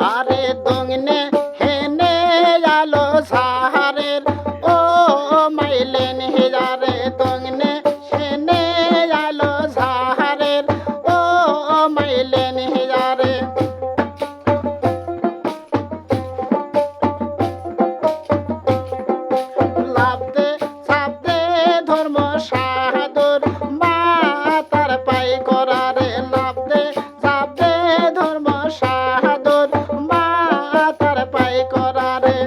আরে দংনে হেনে আলো সাহারের ও মাইলেন হেজারে দংনে হেনে আলো সাহারের ও মাইলেন হেজারে লাভদে সাবদে ধর্ম সাহাদুর মা তার পাই করারে লাভদে সাবদে ধর্ম সাহাদুর মা তার পাই করারে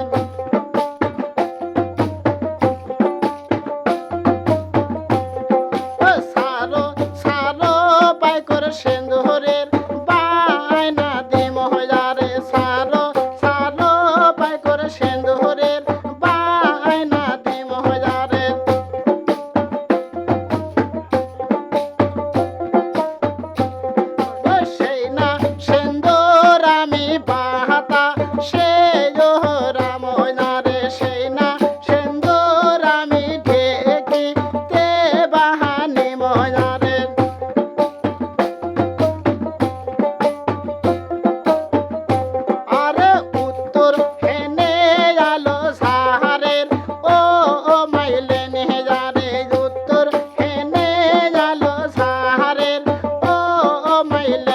ও সারো সারো পাই করে সিন্ধুরের বায়না দিম হইয়ারে সারো সারো পাই করে সিন্ধুরের বায়না দিম হইয়ারে ও সেই না সিন্দুর আমি বাহাতা সে রাম হইনারে সেই না সিন্দুর আমি ঢেকি তে বাহানি ময়নারে আরে উত্তর হেনে আলো সাহারের ও মাইলেন হেজারে উত্তর হেনে আলো সাহারের ও মাইলেন